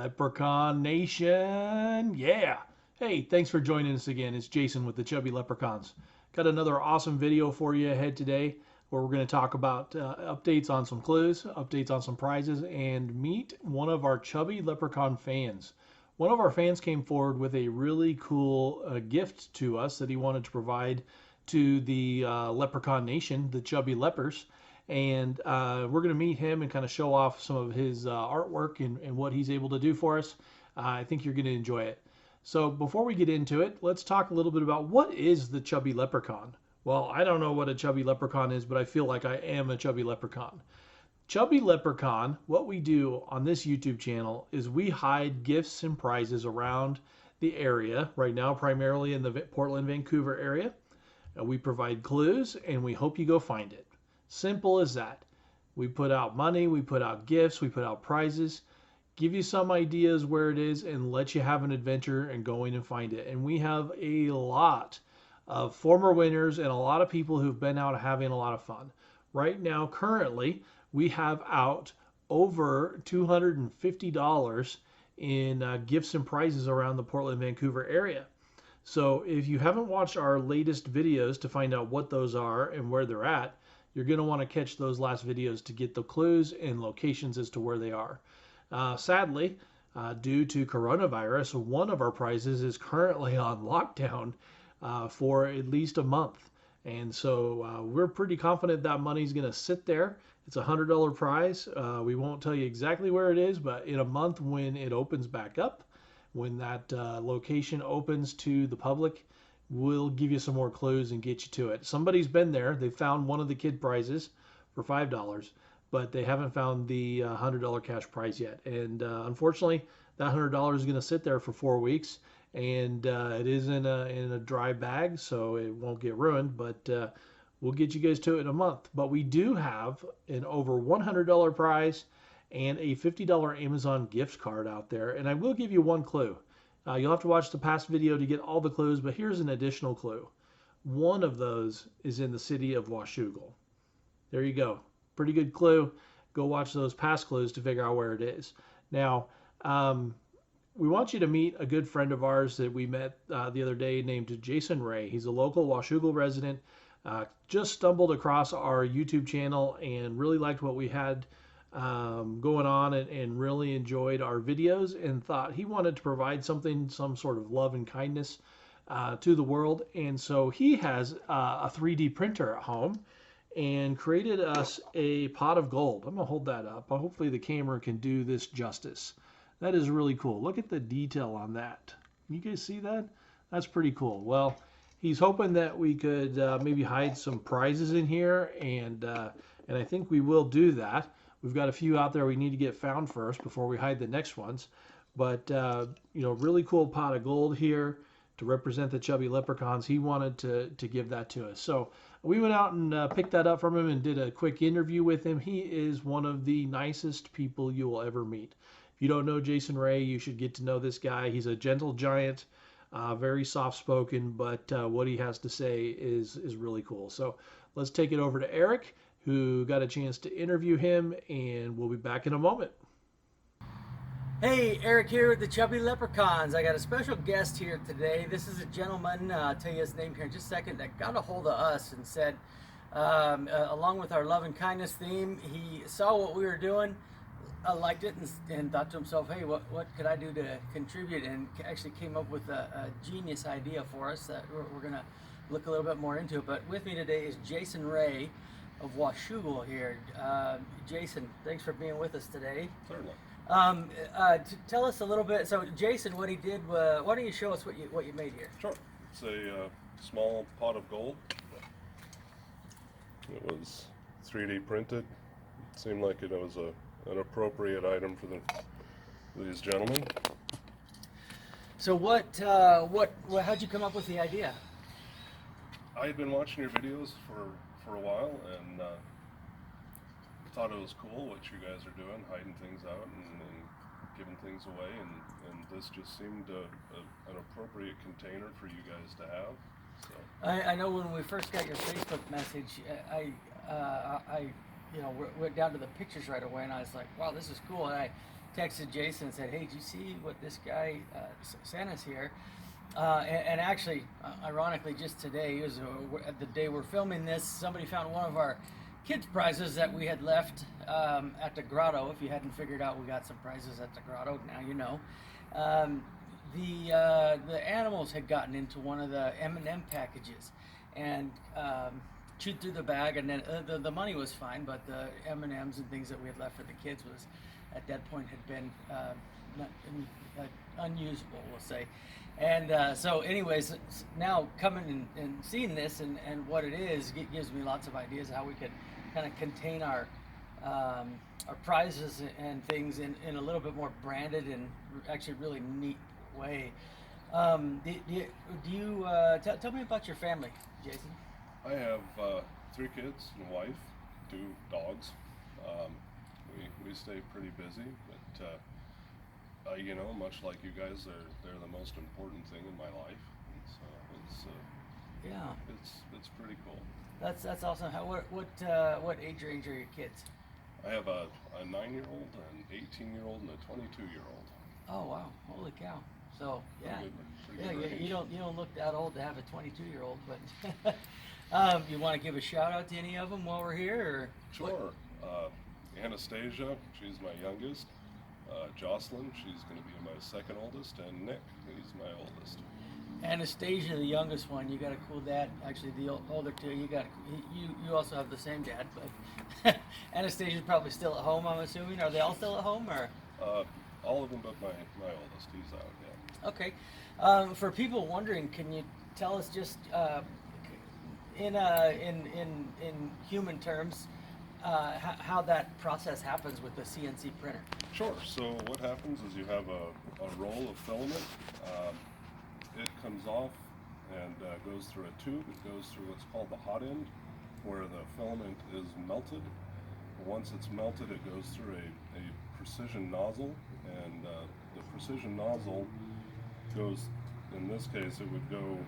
Leprechaun Nation. Yeah. Hey, thanks for joining us again. It's Jason with the Chubby Leprechauns. Got another awesome video for you ahead today where we're going to talk about updates on some clues, updates on some prizes, and meet one of our Chubby Leprechaun fans. One of our fans came forward with a really cool gift to us that he wanted to provide to the Leprechaun Nation, the Chubby Lepers. And we're going to meet him and kind of show off some of his artwork and what he's able to do for us. I think you're going to enjoy it. So before we get into it, let's talk a little bit about what is the Chubby Leprechaun. Well, I don't know what a Chubby Leprechaun is, but I feel like I am a Chubby Leprechaun. Chubby Leprechaun, what we do on this YouTube channel is we hide gifts and prizes around the area, right now primarily in the Portland, Vancouver area. We provide clues and we hope you go find it. Simple as that. We put out money, we put out gifts, we put out prizes, give you some ideas where it is, and let you have an adventure and go in and find it. And we have a lot of former winners and a lot of people who've been out having a lot of fun. Right now, currently, we have out over $250 in gifts and prizes around the Portland, Vancouver area. So if you haven't watched our latest videos to find out what those are and where they're at, you're going to want to catch those last videos to get the clues and locations as to where they are. Sadly, due to coronavirus, one of our prizes is currently on lockdown for at least a month. And so we're pretty confident that money's going to sit there. It's a $100 prize. We won't tell you exactly where it is, but in a month when it opens back up, when that location opens to the public, we'll give you some more clues and get you to it. Somebody's been there. They found one of the kid prizes for $5, but they haven't found the $100 cash prize yet. And unfortunately, that $100 is going to sit there for 4 weeks, and it is in a dry bag, so it won't get ruined. But we'll get you guys to it in a month. But we do have an over $100 prize and a $50 Amazon gift card out there. And I will give you one clue. You'll have to watch the past video to get all the clues, but here's an additional clue. One of those is in the city of Washougal. There you go. Pretty good clue. Go watch those past clues to figure out where it is. Now, we want you to meet a good friend of ours that we met the other day named Jason Ray. He's a local Washougal resident. Just stumbled across our YouTube channel and really liked what we had going on and really enjoyed our videos and thought he wanted to provide something, some sort of love and kindness to the world. And so he has a 3D printer at home and created us a pot of gold. I'm gonna hold that up. Hopefully the camera can do this justice. That is really cool. Look at the detail on that. You guys see that? That's pretty cool. Well, he's hoping that we could maybe hide some prizes in here, and I think we will do that. We've got a few out there we need to get found first before we hide the next ones. But, you know, really cool pot of gold here to represent the Chubby Leprechauns. He wanted to give that to us. So we went out and picked that up from him and did a quick interview with him. He is one of the nicest people you will ever meet. If you don't know Jason Ray, you should get to know this guy. He's a gentle giant, very soft-spoken, but what he has to say is really cool. So let's take it over to Eric, who got a chance to interview him, and we'll be back in a moment. Hey, Eric here with the Chubby Leprechauns. I got a special guest here today. This is a gentleman, I'll tell you his name here in just a second, that got a hold of us and said, along with our love and kindness theme, he saw what we were doing, liked it, and thought to himself, hey, what could I do to contribute? And actually came up with a genius idea for us that we're going to look a little bit more into. But with me today is Jason Ray of Washougal here. Jason, thanks for being with us today. Certainly. Tell us a little bit. So, Jason, what he did. Why don't you show us what you made here? Sure. It's a small pot of gold. It was 3D printed. It seemed like it was an appropriate item for these gentlemen. So, how'd you come up with the idea? I had been watching your videos for a while and thought it was cool what you guys are doing, hiding things out and giving things away, and this just seemed an appropriate container for you guys to have. So I know when we first got your Facebook message, I went down to the pictures right away, and I was like, wow, this is cool. And texted Jason and said, "Hey, did you see what this guy sent us here?" And actually, ironically, just today is the day we're filming this. Somebody found one of our kids' prizes that we had left at the grotto. If you hadn't figured out, we got some prizes at the grotto. Now you know. The animals had gotten into one of the M&M packages and chewed through the bag, and then the money was fine, but the M&Ms and things that we had left for the kids was at that point had been unusable, we'll say. And so anyways, now coming and seeing this and what it is, it gives me lots of ideas how we could kind of contain our prizes and things in a little bit more branded and actually really neat way. Tell me about your family, Jason. I have 3 kids and a wife, 2 dogs. We stay pretty busy, but you know, much like you guys, they're the most important thing in my life. So it's pretty cool. That's awesome. What age range are your kids? I have a 9-year-old, an 18-year-old, and a 22-year-old. Oh wow! Holy cow! So yeah, Pretty good you don't look that old to have a 22-year-old, but you want to give a shout out to any of them while we're here? Or Sure. Anastasia, she's my youngest. Jocelyn, she's going to be my second oldest, and Nick, he's my oldest. Anastasia, the youngest one, you got a cool dad. Actually, the older 2, you also have the same dad, but Anastasia's probably still at home, I'm assuming. Are they all still at home, or? All of them but my oldest, he's out, yeah. Okay. For people wondering, can you tell us just in human terms how that process happens with the CNC printer? Sure. So what happens is you have a roll of filament. It comes off and goes through a tube. It goes through what's called the hot end, where the filament is melted. Once it's melted, it goes through a precision nozzle, and the precision nozzle goes, in this case, it would go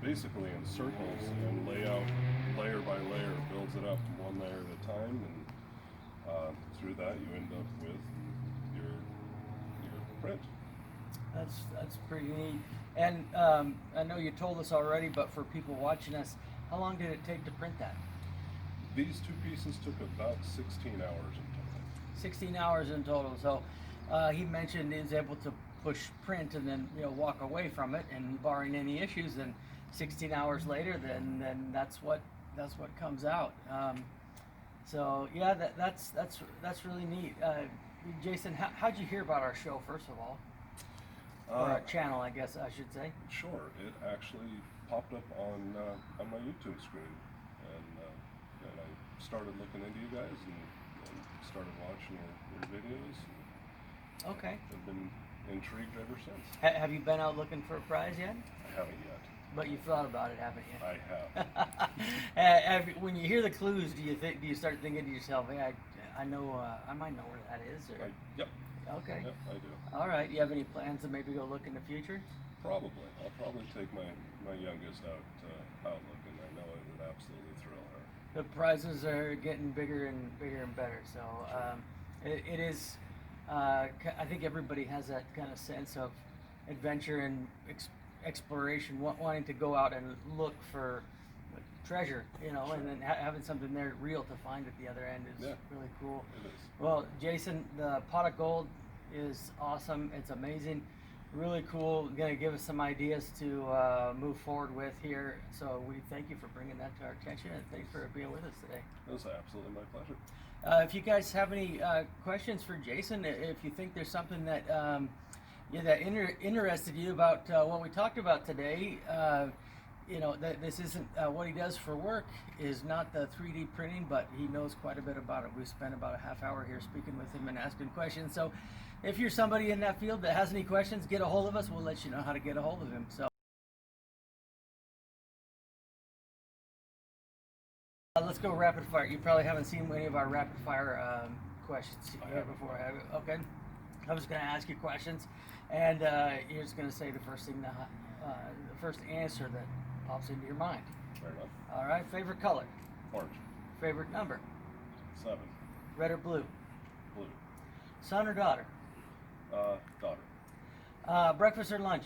basically in circles and lay out layer by layer, builds it up one layer at a time, and through that you end up with your print. That's pretty neat. And I know you told us already, but for people watching us, how long did it take to print that? These 2 pieces took about 16 hours in total. 16 hours in total. So he mentioned he was able to push print and then walk away from it, and barring any issues, then 16 hours later, then that's what comes out. So yeah, that's really neat. Jason, how'd you hear about our show, first of all? Or our channel, I guess I should say. Sure, it actually popped up on my YouTube screen, and I started looking into you guys and started watching your videos. Okay. I've been intrigued ever since. Have you been out looking for a prize yet? I haven't yet. But you've thought about it, haven't you? I have. When you hear the clues, do you start thinking to yourself, "Hey, I know, I might know where that is"? Or? Yep. Okay. Yep, I do. All right. You have any plans to maybe go look in the future? Probably. I'll probably take my youngest out looking. I know it would absolutely thrill her. The prizes are getting bigger and bigger and better. So it is. I think everybody has that kind of sense of adventure and exploration, wanting to go out and look for treasure, Sure. and then having something there real to find at the other end is really cool. It is. Well, Jason, the pot of gold is awesome. It's amazing, really cool. Going to give us some ideas to move forward with here. So we thank you for bringing that to our attention, and thanks for being with us today. It was absolutely my pleasure. If you guys have any questions for Jason, if you think there's something that interested you about what we talked about today, that this isn't what he does for work is not the 3D printing, but he knows quite a bit about it. We spent about a half hour here speaking with him and asking questions. So if you're somebody in that field that has any questions, get a hold of us. We'll let you know how to get a hold of him. So let's go rapid fire. You probably haven't seen any of our rapid fire questions here before, have you? Okay. I'm just going to ask you questions, and you're just going to say the first thing, the first answer that pops into your mind. Fair enough. All right. Favorite color? Orange. Favorite number? 7. Red or blue? Blue. Son or daughter? Daughter. Breakfast or lunch?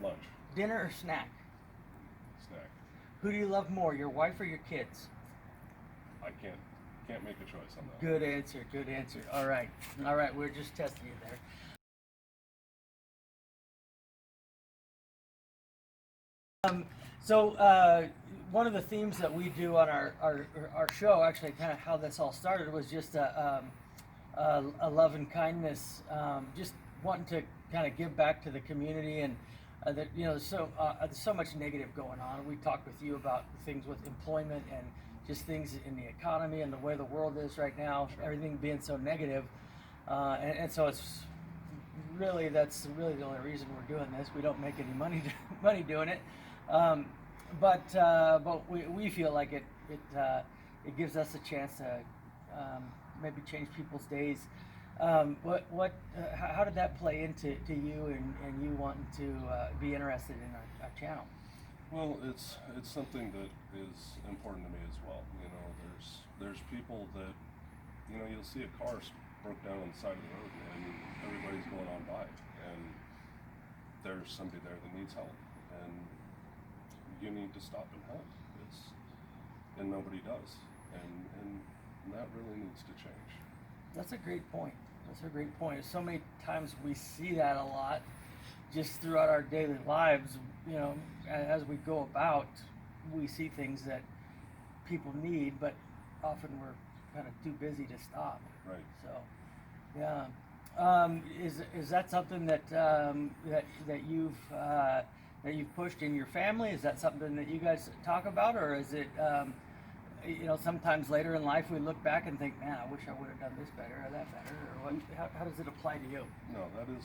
Lunch. Dinner or snack? Snack. Who do you love more, your wife or your kids? I can't make a choice on that. Good answer. Good answer. All right. All right. We're just testing you there. So one of the themes that we do on our show, actually, kind of how this all started, was just a love and kindness, just wanting to kind of give back to the community, and that there's so much negative going on. We talked with you about things with employment and just things in the economy and the way the world is right now, everything being so negative, and so that's really the only reason we're doing this. We don't make any money doing it. But we feel like it gives us a chance to maybe change people's days. How did that play into you and you wanting to be interested in our channel? Well, it's something that is important to me as well. There's people that you'll see a car broke down on the side of the road and everybody's going on by, and there's somebody there that needs help, and you need to stop and help. And nobody does, and that really needs to change. That's a great point. So many times we see that a lot, just throughout our daily lives. As we go about, we see things that people need, but often we're kind of too busy to stop. Right. So, yeah. Is that something that you've pushed in your family? Is that something that you guys talk about, or is it sometimes later in life we look back and think, man, I wish I would have done this better or that better, or what? How does it apply to you? No, that is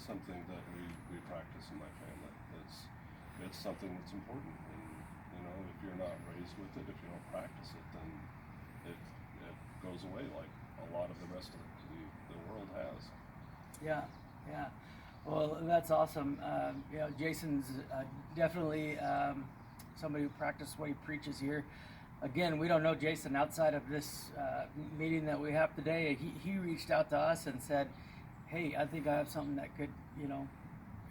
something that we practice in my family. It's something that's important, and if you're not raised with it, if you don't practice it, then it goes away like a lot of the rest of the world has. Yeah. Well, that's awesome. Jason's definitely somebody who practices what he preaches here. Again, we don't know Jason outside of this meeting that we have today. He reached out to us and said, hey, I think I have something that could,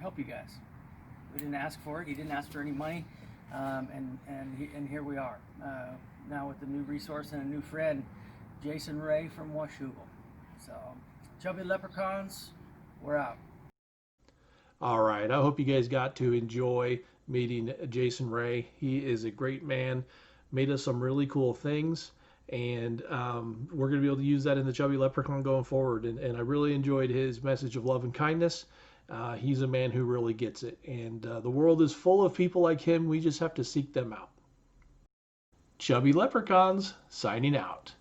help you guys. We didn't ask for it. He didn't ask for any money. And here we are now with a new resource and a new friend, Jason Ray from Washougal. So, Chubby Leprechauns, we're out. All right. I hope you guys got to enjoy meeting Jason Ray. He is a great man, made us some really cool things, and we're going to be able to use that in the Chubby Leprechaun going forward. And I really enjoyed his message of love and kindness. He's a man who really gets it. And the world is full of people like him. We just have to seek them out. Chubby Leprechauns, signing out.